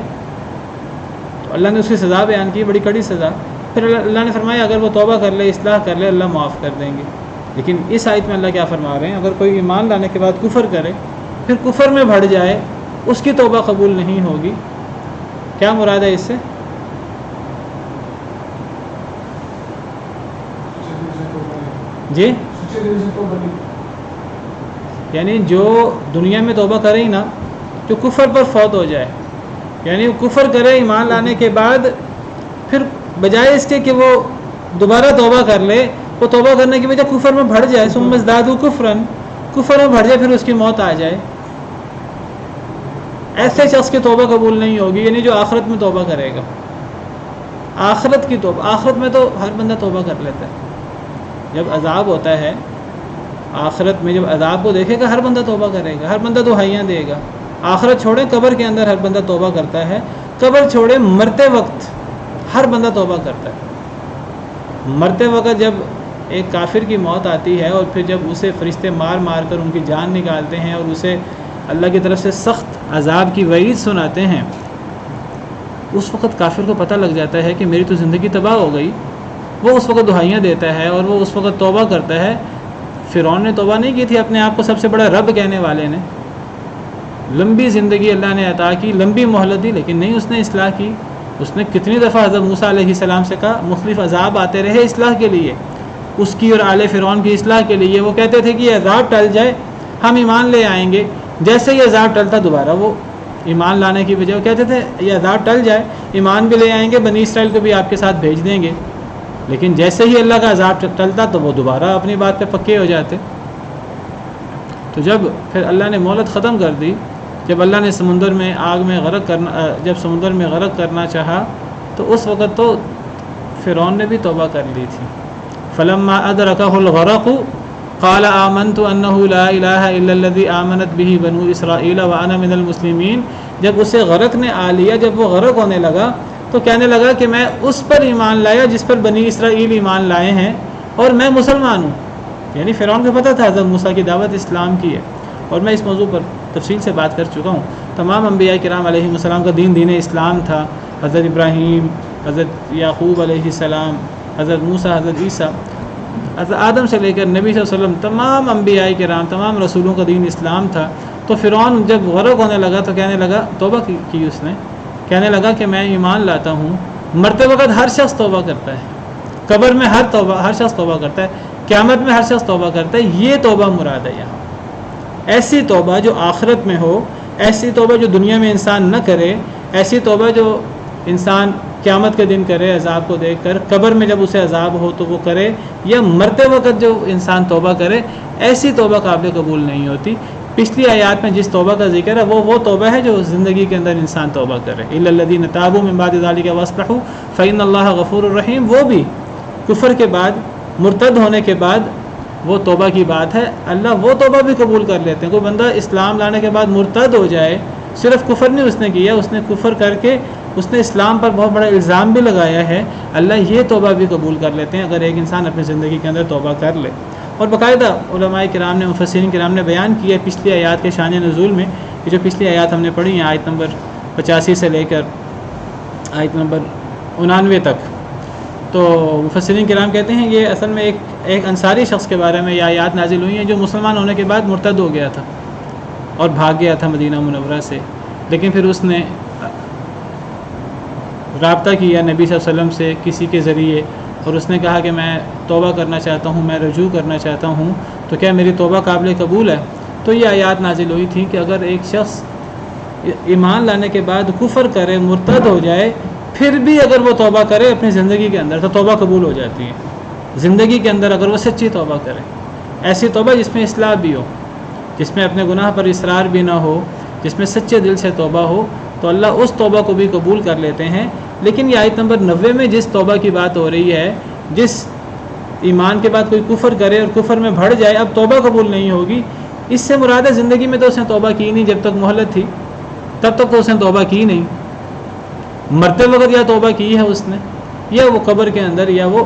تو اللہ نے اس کی سزا بیان کی، بڑی کڑی سزا۔ پھر اللہ نے فرمایا اگر وہ توبہ کر لے، اصلاح کر لے، اللہ معاف کر دیں گے۔ لیکن اس آیت میں اللہ کیا فرما رہے ہیں؟ اگر کوئی ایمان لانے کے بعد کفر کرے، پھر کفر میں بڑھ جائے، اس کی توبہ قبول نہیں ہوگی۔ کیا مراد ہے اس سے؟ جی، یعنی جو دنیا میں توبہ کرے ہی نا، جو کفر پر فوت ہو جائے، یعنی وہ کفر کرے ایمان لانے کے بعد، پھر بجائے اس کے کہ وہ دوبارہ توبہ کر لے، وہ توبہ کرنے کی وجہ کفر میں بڑھ جائے، ثم ازدادوا کفرا، کفر میں بڑھ جائے، پھر اس کی موت آ جائے، ایسے شخص کی توبہ قبول نہیں ہوگی، یعنی جو آخرت میں توبہ کرے گا۔ آخرت کی توبہ، آخرت میں تو ہر بندہ توبہ کر لیتا ہے، جب عذاب ہوتا ہے آخرت میں، جب عذاب کو دیکھے گا ہر بندہ توبہ کرے گا، ہر بندہ دہائیاں دے گا۔ آخرت چھوڑیں، قبر کے اندر ہر بندہ توبہ کرتا ہے، قبر چھوڑیں مرتے وقت ہر بندہ توبہ کرتا ہے۔ مرتے وقت جب ایک کافر کی موت آتی ہے اور پھر جب اسے فرشتے مار مار کر ان کی جان نکالتے ہیں اور اسے اللہ کی طرف سے سخت عذاب کی وعید سناتے ہیں، اس وقت کافر کو پتہ لگ جاتا ہے کہ میری تو زندگی تباہ ہو گئی۔ وہ اس وقت دہائیاں دیتا ہے اور وہ اس وقت توبہ کرتا ہے۔ فرعون نے توبہ نہیں کی تھی، اپنے آپ کو سب سے بڑا رب کہنے والے نے، لمبی زندگی اللہ نے عطا کی، لمبی مہلت دی، لیکن نہیں اس نے اصلاح کی۔ اس نے کتنی دفعہ حضرت موسیٰ علیہ السلام سے کہا، مختلف عذاب آتے رہے اصلاح کے لیے، اس کی اور آل فرعون کی اصلاح کے لیے۔ وہ کہتے تھے کہ یہ عذاب ٹل جائے ہم ایمان لے آئیں گے، جیسے یہ عذاب ٹلتا دوبارہ وہ ایمان لانے کی بجائے وہ کہتے تھے یہ عذاب ٹل جائے ایمان بھی لے آئیں گے، بنی اسرائیل کو بھی آپ کے ساتھ بھیج دیں گے۔ لیکن جیسے ہی اللہ کا عذاب ٹلتا تو وہ دوبارہ اپنی بات پہ پکے ہو جاتے۔ تو جب پھر اللہ نے مہلت ختم کر دی، جب اللہ نے سمندر میں آگ میں غرق کرنا، جب سمندر میں غرق کرنا چاہا تو اس وقت تو فرعون نے بھی توبہ کر لی تھی۔ فلما ادرکہ الغرق قال آمنت انہ لا الہ الا الذی آمنت بہ بنو اسرائیل وانا من المسلمین، جب اسے غرق نے آ لیا، جب وہ غرق ہونے لگا تو کہنے لگا کہ میں اس پر ایمان لایا جس پر بنی اسرائیل ایمان لائے ہیں اور میں مسلمان ہوں۔ یعنی فرعون کو پتہ تھا حضرت موسیٰ کی دعوت اسلام کی ہے اور میں اس موضوع پر تفصیل سے بات کر چکا ہوں. تمام انبیاء کرام علیہ السلام کا دین اسلام تھا. حضرت ابراہیم، حضرت یعقوب علیہ السلام، حضرت موسیٰ، حضرت عیسیٰ، حضرت آدم سے لے کر نبی صلی اللہ علیہ وسلم، تمام انبیاء کرام، تمام رسولوں کا دین اسلام تھا. تو فرعون جب غرق ہونے لگا تو کہنے لگا، توبہ کی اس نے، کہنے لگا کہ میں ایمان لاتا ہوں. مرتے وقت ہر شخص توبہ کرتا ہے، قبر میں ہر شخص توبہ کرتا ہے، قیامت میں ہر شخص توبہ کرتا ہے. یہ توبہ مراد ہے یہاں. ایسی توبہ جو آخرت میں ہو، ایسی توبہ جو دنیا میں انسان نہ کرے، ایسی توبہ جو انسان قیامت کے دن کرے عذاب کو دیکھ کر، قبر میں جب اسے عذاب ہو تو وہ کرے، یا مرتے وقت جو انسان توبہ کرے، ایسی توبہ قابل قبول نہیں ہوتی. پچھلی آیات میں جس توبہ کا ذکر ہے وہ توبہ ہے جو زندگی کے اندر انسان توبہ کرے. الا الذین تابوا من بعد ذلک واصلحوا فإن اللہ غفور الرحیم. وہ بھی کفر کے بعد، مرتد ہونے کے بعد وہ توبہ کی بات ہے. اللہ وہ توبہ بھی قبول کر لیتے ہیں. کوئی بندہ اسلام لانے کے بعد مرتد ہو جائے، صرف کفر نہیں اس نے کیا، اس نے کفر کر کے اس نے اسلام پر بہت بڑا الزام بھی لگایا ہے، اللہ یہ توبہ بھی قبول کر لیتے ہیں اگر ایک انسان اپنی زندگی کے اندر توبہ کر لے. اور باقاعدہ علماء کرام نے، مفسرین کرام نے بیان کیا ہے پچھلی آیات کے شان نزول میں، کہ جو پچھلی آیات ہم نے پڑھی ہیں، آیت نمبر 85 سے لے کر آیت نمبر 99 تک. تو مفسرین کرام کہتے ہیں یہ اصل میں ایک انصاری شخص کے بارے میں یہ آیات نازل ہوئی ہیں جو مسلمان ہونے کے بعد مرتد ہو گیا تھا اور بھاگ گیا تھا مدینہ منورہ سے. لیکن پھر اس نے رابطہ کیا نبی صلی اللہ علیہ وسلم سے کسی کے ذریعے، اور اس نے کہا کہ میں توبہ کرنا چاہتا ہوں، میں رجوع کرنا چاہتا ہوں، تو کیا میری توبہ قابل قبول ہے؟ تو یہ آیات نازل ہوئی تھی کہ اگر ایک شخص ایمان لانے کے بعد کفر کرے، مرتد ہو جائے، پھر بھی اگر وہ توبہ کرے اپنی زندگی کے اندر تو توبہ قبول ہو جاتی ہے. زندگی کے اندر اگر وہ سچی توبہ کرے، ایسی توبہ جس میں اصلاح بھی ہو، جس میں اپنے گناہ پر اصرار بھی نہ ہو، جس میں سچے دل سے توبہ ہو، تو اللہ اس توبہ کو بھی قبول کر لیتے ہیں. لیکن یہ آیت نمبر 90 میں جس توبہ کی بات ہو رہی ہے، جس ایمان کے بعد کوئی کفر کرے اور کفر میں بڑھ جائے، اب توبہ قبول نہیں ہوگی، اس سے مراد ہے زندگی میں تو اس نے توبہ کی نہیں، جب تک مہلت تھی تب تک تو اس نے توبہ کی نہیں. مرتے وقت یا توبہ کی ہے اس نے، یا وہ قبر کے اندر، یا وہ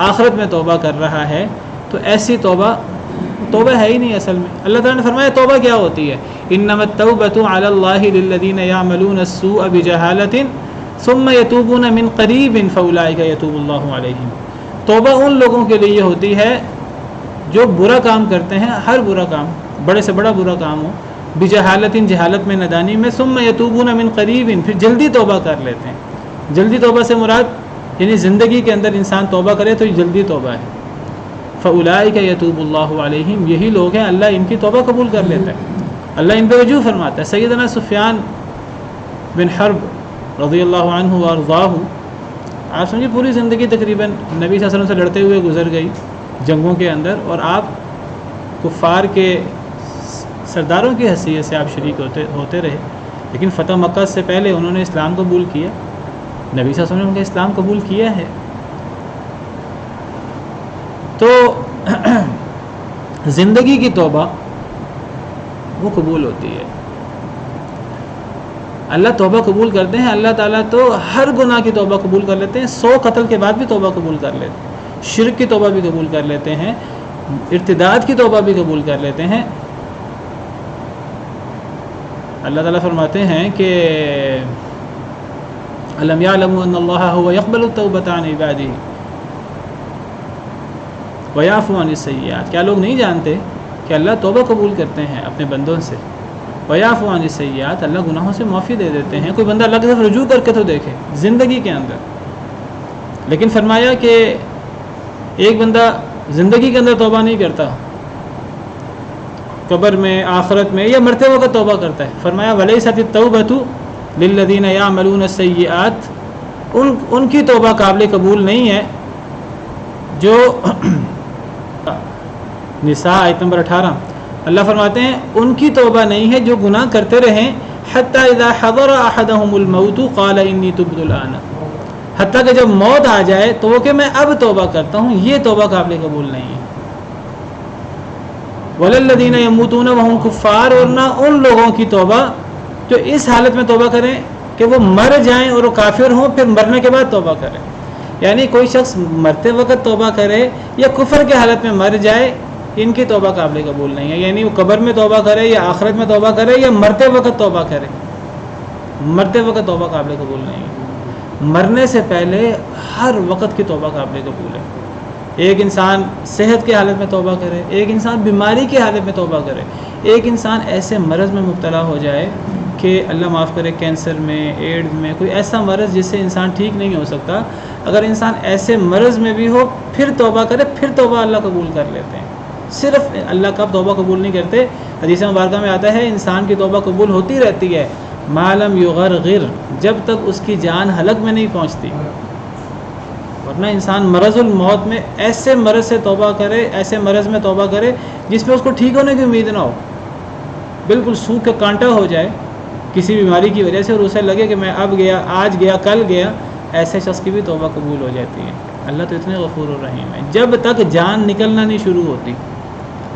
آخرت میں توبہ کر رہا ہے، تو ایسی توبہ ہے ہی نہیں اصل میں. اللہ تعالیٰ نے فرمایا توبہ کیا ہوتی ہے؟ انما التوبۃ علی اللہ للذین یعملون السوء بجہالۃ ثم یتوبون من قریب فاولئک یتوب اللہ علیہم. توبہ ان لوگوں کے لیے ہوتی ہے جو برا کام کرتے ہیں، ہر برا کام، بڑے سے بڑا برا کام ہو، بجہالۃ، جہالت میں، نادانی میں، ثم یتوبون من قریب، پھر جلدی توبہ کر لیتے ہیں. جلدی توبہ سے مراد یعنی زندگی کے اندر انسان توبہ کرے تو یہ جلدی توبہ ہے. فاولئک یتوب اللہ علیہم، یہی لوگ ہیں اللہ ان کی توبہ قبول کر لیتا ہے، اللہ ان پہ رجوع فرماتا ہے. سیدنا سفیان بن حرب رضی اللہ عنہ وارضاہ، آپ سمجھے پوری زندگی تقریباً نبی صلی اللہ علیہ وسلم سے لڑتے ہوئے گزر گئی جنگوں کے اندر، اور آپ کفار کے سرداروں کی حیثیت سے آپ شریک ہوتے رہے. لیکن فتح مکہ سے پہلے انہوں نے اسلام قبول کیا، نبی صلی اللہ علیہ وسلم نے ان کا اسلام قبول کیا ہے. تو زندگی کی توبہ وہ قبول ہوتی ہے. اللہ توبہ قبول کرتے ہیں. اللہ تعالیٰ تو ہر گناہ کی توبہ قبول کر لیتے ہیں. 100 قتل کے بعد بھی توبہ قبول کر لیتے ہیں. شرک کی توبہ بھی قبول کر لیتے ہیں. ارتداد کی توبہ بھی قبول کر لیتے ہیں. اللہ تعالیٰ فرماتے ہیں کہ الم یعلموا ان اللہ هو يقبل التوبة عن عباده ويعفو عن السیئات. کیا لوگ نہیں جانتے کہ اللہ توبہ قبول کرتے ہیں اپنے بندوں سے؟ ویعفو عن السیئات، اللہ گناہوں سے معافی دے دیتے ہیں. کوئی بندہ اللہ کی طرف رجوع کر کے تو دیکھے زندگی کے اندر. لیکن فرمایا کہ ایک بندہ زندگی کے اندر توبہ نہیں کرتا، قبر میں، آخرت میں، یا مرتے وقت توبہ کرتا ہے. فرمایا ولیست التوبۃ للذین یعملون السیئات، ان کی توبہ قابل قبول نہیں ہے جو نساء آیت نمبر 18، اللہ فرماتے ہیں ان کی توبہ نہیں ہے جو گناہ کرتے رہیں حتی اذا حضر احدهم الموت قال انی تبت الآن، حتیٰ کہ جب موت آ جائے تو وہ کہ میں اب توبہ کرتا ہوں. یہ توبہ قابل قبول نہیں ہے. وَلَلَّذِينَ يَمُوتُونَ وَهُمْ كُفَّارٌ، اور نہ ان لوگوں کی توبہ جو اس حالت میں توبہ کریں کہ وہ مر جائیں اور وہ کافر ہوں پھر مرنے کے بعد توبہ کریں. یعنی کوئی شخص مرتے وقت توبہ کرے یا کفر کے حالت میں مر جائے ان کی توبہ قابل قبول نہیں ہے. یعنی وہ قبر میں توبہ کرے یا آخرت میں توبہ کرے یا مرتے وقت توبہ کرے, مرتے وقت توبہ قابل قبول نہیں ہے. مرنے سے پہلے ہر وقت کی توبہ قابل قبول ہے. ایک انسان صحت کی حالت میں توبہ کرے, ایک انسان بیماری کی حالت میں توبہ کرے, ایک انسان ایسے مرض میں مبتلا ہو جائے کہ اللہ معاف کرے کینسر میں, ایڈز میں, کوئی ایسا مرض جس سے انسان ٹھیک نہیں ہو سکتا, اگر انسان ایسے مرض میں بھی ہو پھر توبہ کرے, پھر توبہ اللہ قبول کر لیتے ہیں. صرف اللہ کا توبہ قبول نہیں کرتے. حدیث مبارکہ میں آتا ہے انسان کی توبہ قبول ہوتی رہتی ہے ما لم یغرغر, جب تک اس کی جان حلق میں نہیں پہنچتی. ورنہ انسان مرض الموت میں ایسے مرض سے توبہ کرے, ایسے مرض میں توبہ کرے جس میں اس کو ٹھیک ہونے کی امید نہ ہو, بالکل سوکھ کے کانٹا ہو جائے کسی بیماری کی وجہ سے, اور اسے لگے کہ میں اب گیا, آج گیا, کل گیا, ایسے شخص کی بھی توبہ قبول ہو جاتی ہے. اللہ تو اتنے غفور الرحیم ہے. جب تک جان نکلنا نہیں شروع ہوتی,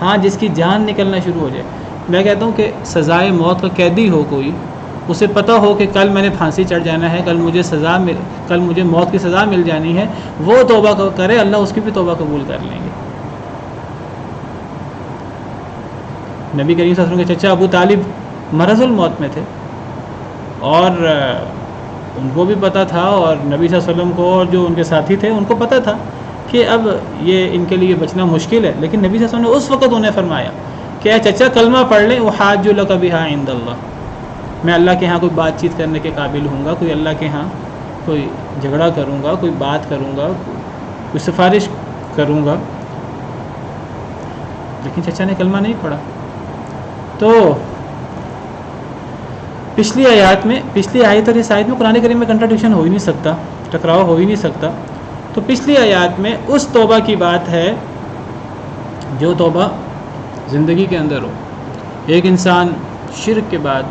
ہاں جس کی جان نکلنا شروع ہو جائے, میں کہتا ہوں کہ سزائے موت کا قیدی ہو کوئی, اسے پتہ ہو کہ کل میں نے پھانسی چڑھ جانا ہے, کل مجھے موت کی سزا مل جانی ہے, وہ توبہ کرے, اللہ اس کی بھی توبہ قبول کر لیں گے. نبی کریم صلی اللہ علیہ وسلم کے چچا ابو طالب مرض الموت میں تھے, اور ان کو بھی پتہ تھا, اور نبی صلی اللہ علیہ وسلم کو اور جو ان کے ساتھی تھے ان کو پتہ تھا کہ اب یہ ان کے لیے بچنا مشکل ہے. لیکن نبی صلی اللہ علیہ وسلم نے اس وقت انہیں فرمایا کہ اے چچا کلمہ پڑھ لیں, وحاج لک بہا عند اللہ, میں اللہ کے ہاں کوئی بات چیت کرنے کے قابل ہوں گا, کوئی اللہ کے ہاں کوئی جھگڑا کروں گا, کوئی بات کروں گا, کوئی سفارش کروں گا. لیکن چچا نے کلمہ نہیں پڑھا. تو پچھلی آیت اور اس آیت میں قرآن کریم میں کنٹراڈکشن ہو ہی نہیں سکتا, ٹکراؤ ہو ہی نہیں سکتا. تو پچھلی آیات میں اس توبہ کی بات ہے جو توبہ زندگی کے اندر ہو. ایک انسان شرک کے بعد,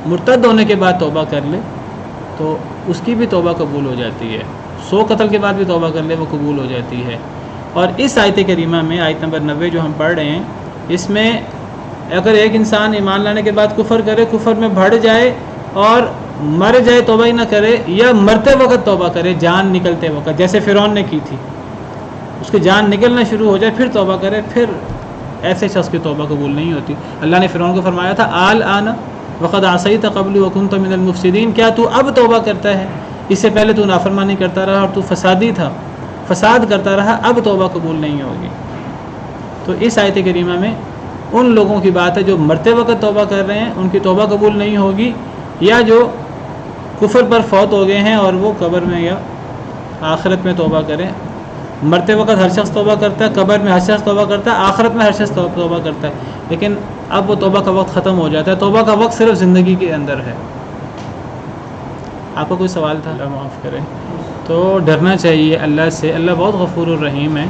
مرتد ہونے کے بعد توبہ کر لے تو اس کی بھی توبہ قبول ہو جاتی ہے. 100 قتل کے بعد بھی توبہ کر لے وہ قبول ہو جاتی ہے. اور اس آیت کریمہ میں, آیت نمبر 90 جو ہم پڑھ رہے ہیں, اس میں اگر ایک انسان ایمان لانے کے بعد کفر کرے, کفر میں بڑھ جائے اور مر جائے, توبہ ہی نہ کرے, یا مرتے وقت توبہ کرے, جان نکلتے وقت, جیسے فرعون نے کی تھی, اس کی جان نکلنا شروع ہو جائے پھر توبہ کرے, پھر ایسے شخص کی توبہ قبول نہیں ہوتی. اللہ نے فرعون کو فرمایا تھا الآن وقد عصیت قبل وکنت من المفسدین, کیا تو اب توبہ کرتا ہے, اس سے پہلے تو نافرمانی کرتا رہا اور تو فسادی تھا, فساد کرتا رہا, اب توبہ قبول نہیں ہوگی. تو اس آیت کریمہ میں ان لوگوں کی بات ہے جو مرتے وقت توبہ کر رہے ہیں, ان کی توبہ قبول نہیں ہوگی, یا جو کفر پر فوت ہو گئے ہیں اور وہ قبر میں یا آخرت میں توبہ کریں. مرتے وقت ہر شخص توبہ کرتا ہے, قبر میں ہر شخص توبہ کرتا ہے, آخرت میں ہر شخص توبہ کرتا ہے, لیکن اب وہ توبہ کا وقت ختم ہو جاتا ہے. توبہ کا وقت صرف زندگی کے اندر ہے. آپ کو کوئی سوال تھا؟ اللہ معاف کرے. تو ڈرنا چاہیے اللہ سے, اللہ بہت غفور الرحیم ہے.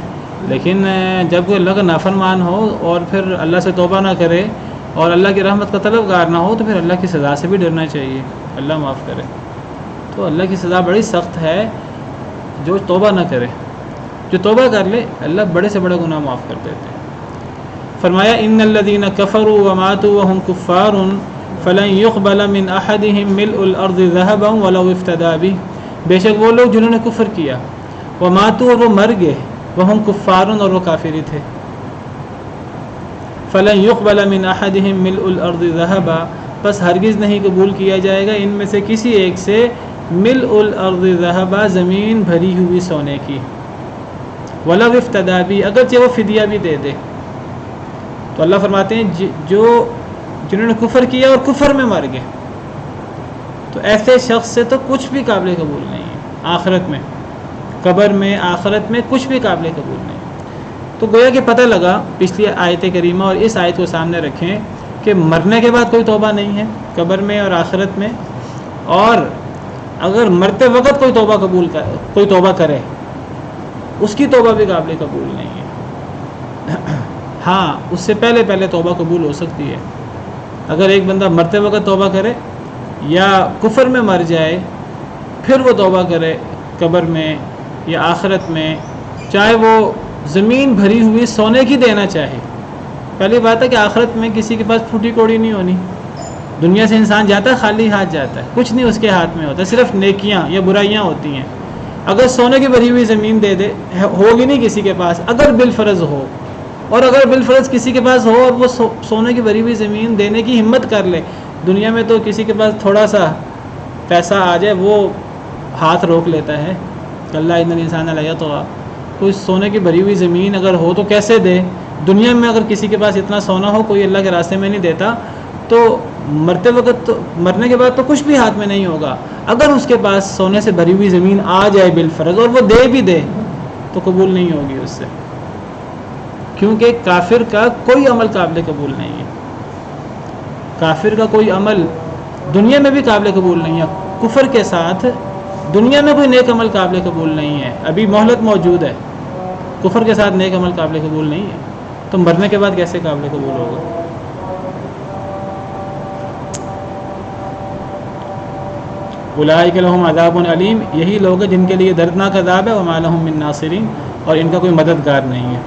لیکن جب کوئی اللہ کا نافرمان ہو اور پھر اللہ سے توبہ نہ کرے اور اللہ کی رحمت کا طلبگار نہ ہو, تو پھر اللہ کی سزا سے بھی ڈرنا چاہیے. اللہ معاف کرے. تو اللہ کی سزا بڑی سخت ہے جو توبہ نہ کرے. جو توبہ کر لے اللہ بڑے سے بڑے گناہ معاف کر دیتے ہیں. فرمایا ان الذين كفروا وماتوا وهم كفار فلن يقبل من احدهم ملء الارض ذهبا ولو افتدى به, بے شک وہ لوگ جنہوں نے کفر کیا, وماتوا اور وہ مر گئے, وهم كفار اور وہ کافر تھے, فلن يقبل من احدهم ملء الارض ذهبا, بس ہرگز نہیں قبول کیا جائے گا ان میں سے کسی ایک سے ملء الارض ذهبا, زمین بھری ہوئی سونے کی, ولو افتدى به, اگرچہ وہ فدیہ بھی دے دے. تو اللہ فرماتے ہیں جنہوں نے کفر کیا اور کفر میں مر گئے, تو ایسے شخص سے تو کچھ بھی قابل قبول نہیں ہے آخرت میں, قبر میں, آخرت میں کچھ بھی قابل قبول نہیں. تو گویا کہ پتہ لگا پچھلی آیت کریمہ اور اس آیت کو سامنے رکھیں کہ مرنے کے بعد کوئی توبہ نہیں ہے قبر میں اور آخرت میں, اور اگر مرتے وقت کوئی توبہ کرے اس کی توبہ بھی قابل قبول نہیں ہے. ہاں اس سے پہلے توبہ قبول ہو سکتی ہے. اگر ایک بندہ مرتے وقت توبہ کرے یا کفر میں مر جائے پھر وہ توبہ کرے قبر میں یا آخرت میں, چاہے وہ زمین بھری ہوئی سونے کی دینا چاہے. پہلی بات ہے کہ آخرت میں کسی کے پاس پھوٹی کوڑی نہیں ہونی. دنیا سے انسان جاتا ہے خالی ہاتھ جاتا ہے, کچھ نہیں اس کے ہاتھ میں ہوتا, صرف نیکیاں یا برائیاں ہوتی ہیں. اگر سونے کی بھری ہوئی زمین دے دے, ہوگی نہیں کسی کے پاس, اگر بالفرض ہو اور اگر بالفرض کسی کے پاس ہو اور وہ سونے کی بھری ہوئی زمین دینے کی ہمت کر لے، دنیا میں تو کسی کے پاس تھوڑا سا پیسہ آ جائے وہ ہاتھ روک لیتا ہے، اللہ ان الانسان لیطغی، کوئی سونے کی بھری ہوئی زمین اگر ہو تو کیسے دے؟ دنیا میں اگر کسی کے پاس اتنا سونا ہو، کوئی اللہ کے راستے میں نہیں دیتا، تو مرنے کے بعد تو کچھ بھی ہاتھ میں نہیں ہوگا۔ اگر اس کے پاس سونے سے بھری ہوئی زمین آ جائے بالفرض اور وہ دے بھی دے تو قبول نہیں ہوگی اس سے، کیونکہ کافر کا کوئی عمل قابل قبول نہیں ہے، کافر کا کوئی عمل دنیا میں بھی قابل قبول نہیں ہے، کفر کے ساتھ دنیا میں کوئی نیک عمل قابل قبول نہیں ہے، ابھی مہلت موجود ہے، کفر کے ساتھ نیک عمل قابل قبول نہیں ہے، تو مرنے کے بعد کیسے قابل قبول ہوگا؟ اولئک لہم عذاب علیم، یہی لوگ ہیں جن کے لیے دردناک عذاب ہے، وما لہم من ناصرین، اور ان کا کوئی مددگار نہیں ہے۔